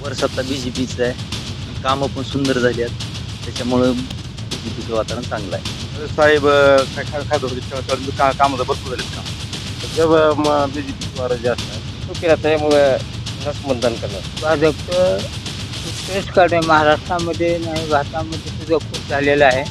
वर्ष आता बीजेपीचं आहे, कामं पण सुंदर झाली आहेत. त्याच्यामुळं बीजेपीचं वातावरण चांगलं आहे. साहेब काय खासदार होते कामाचं भरपूर झालेत काम. सध्या बीजेपीची वारं जास्त आहे. तो केला त्यामुळे मतदान करणार. भाजपचं उत्कृष्ट कार्य महाराष्ट्रामध्ये नाही भारतामध्ये सुद्धा खूप झालेलं आहे.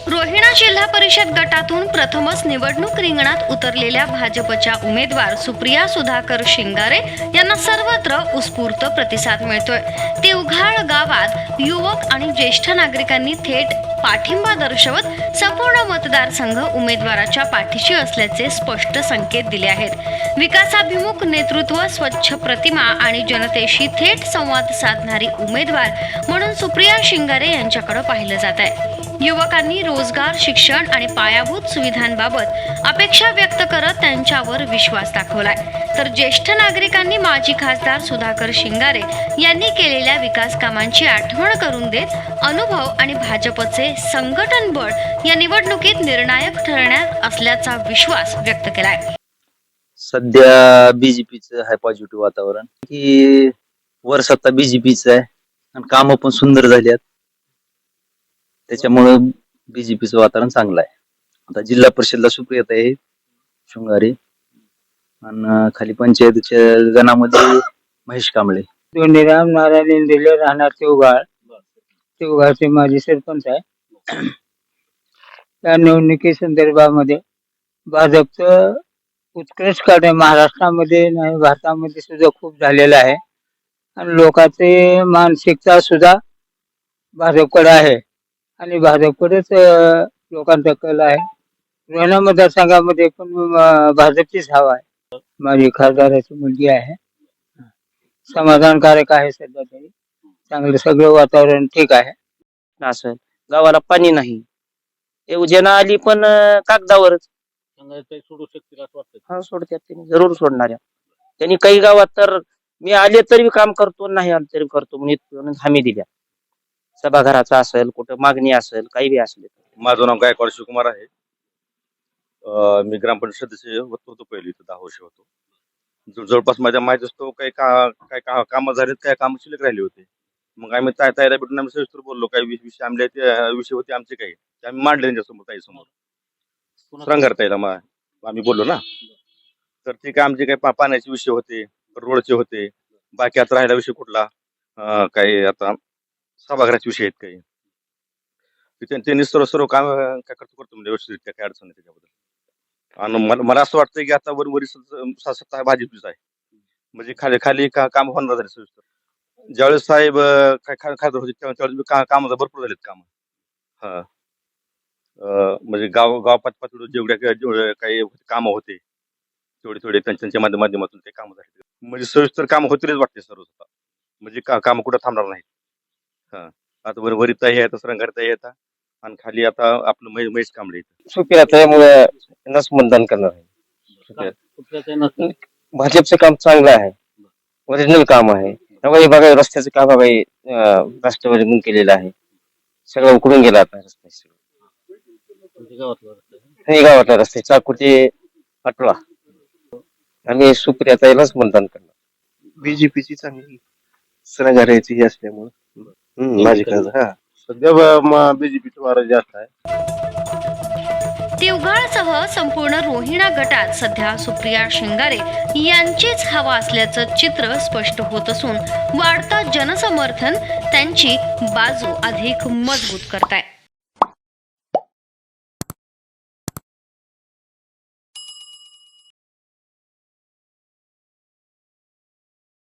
रोहिणा जिल्हा परिषद गटातून प्रथमच निवडणूक रिंगणात उतरलेल्या भाजपच्या उमेदवार सुप्रिया सुधाकर शिंगारे यांना सर्वत्र उत्स्फूर्त प्रतिसाद मिळतोय. देवघाळ गावात युवक आणि ज्येष्ठ नागरिकांनी थेट पाठिंबा दर्शवत संपूर्ण मतदारसंघ उमेदवाराच्या पाठीशी असल्याचे स्पष्ट संकेत दिले आहेत. विकासाभिमुख नेतृत्व, स्वच्छ प्रतिमा आणि जनतेशी थेट संवाद साधणारी उमेदवार म्हणून सुप्रिया शिंगारे यांच्याकडे पाहिलं जात आहे. युवकांनी रोजगार, शिक्षण आणि पायाभूत सुविधांबाबत अपेक्षा व्यक्त करत त्यांच्यावर विश्वास दाखवलाय. तर ज्येष्ठ नागरिकांनी माजी खासदार सुधाकर शिंगारे यांनी केलेल्या विकास कामांची आठवण करून देत अनुभव आणि भाजपचे संघटन बळ या निवडणुकीत निर्णायक ठरणार असल्याचा विश्वास व्यक्त केलाय. सध्या बीजेपीचं आहे पॉझिटिव्ह वातावरण, की वर्ष आता बीजेपीचं आहे आणि कामं पण सुंदर झाली आहेत. त्याच्यामुळं बीजेपीचं वातावरण चांगलं आहे. आता जिल्हा परिषदला सुप्रियाता आहे शिंगारे आणि खाली पंचायतच्या गणामध्ये महेश कांबळे. दोंडीराम नारायण इंदेले, राहणार तेवघाळचे माजी सरपंच आहे. या निवडणुकी संदर्भामध्ये भाजपचं उत्कृष्ट कार्य महाराष्ट्रामध्ये नाही भारतामध्ये सुद्धा खूप झालेलं आहे आणि लोकांची मानसिकता सुद्धा भाजपकडे आहे आणि भाजपकडेच लोकांचा कल आहे. रोहिणा मतदारसंघामध्ये पण भाजपचीच हवा आहे. माझी खासदाराची मुलगी आहे, समाधानकारक आहे. सध्या तरी चांगलं सगळं वातावरण ठीक आहे. असं गावाला पाणी नाही, ते उजेना आली पण कागदावरच. हा सोडतात, त्यांनी जरूर सोडणार. त्यांनी काही गावात तर मी आले तरी काम करतो, नाही आले तरी करतो म्हणून हमी दिल्या. सभागृहाचा असेल, कुठं मागणी असेल, काही बी असेल. माझं नाव गायकवाड शिवकुमार आहे. मी ग्रामपंचायत सदस्य होतो पहिले, इथं 10 वर्ष होतो. जवळपास माझ्या माहित असतो काही कामं झालेत, काही कामं शिल्लक राहिली होते. मग आम्ही ताईला भेटून आम्ही सविस्तर बोललो, काही विषय आमले विषय होते आमचे, काही ते आम्ही मांडले त्यांच्यासमोर, ताईसमोर श्रंगार ताईला आम्ही बोललो ना. तर ते काय आमचे काही पाण्याचे विषय होते, रोडचे होते, बाकी आता राहिला विषय कुठला काही आता सभागृहाचे विषय आहेत काही. त्यांनी सर्व काम काय करतो म्हणजे व्यवस्थित, काय अडचण नाही त्याच्याबद्दल. आणि मला असं वाटतं की आता वरी सत्ता भाजपचीच आहे, म्हणजे खाली काम होणार झाले सविस्तर. ज्यावेळेस साहेब काय खासदार होते त्यावेळेस कामाचं भरपूर झालेत काम. हा म्हणजे गाव पातळीवर जेवढ्या काही कामं होते थोडे त्यांच्या माध्यमातून ते कामं झाले, म्हणजे सविस्तर काम होतीलच वाटते सर्व. म्हणजे काम कुठं थांबणार नाहीत. हा आता वरी ताई आहे, श्रंगार ताई येतात आणि खाली आता आपलं महेश कांबळे. सुप्रिया त्यामुळे त्यांनाच मतदान करणार आहे. भाजपचं काम चांगलं आहे, ओरिजिनल काम आहे. बघा रस्त्याचं काम बाई राष्ट्रवादीतून केलेलं आहे, सगळं उकडून गेला आता रस्ता. गावातला रस्ते चाकू ते अटळा. आम्ही सुप्रिया ताईलाच मतदान करणार. बीजेपीची चांगली सरगारायची ही असल्यामुळे माझी खासदार. हा सध्या बीजेपीची वारं जास्त आहे. देवघाळसह संपूर्ण रोहिणा गटात सध्या सुप्रिया शिंगारे यांचीच हवा असल्याचं चित्र स्पष्ट होत असून वाढतं जनसमर्थन त्यांची बाजू अधिक मजबूत करताय.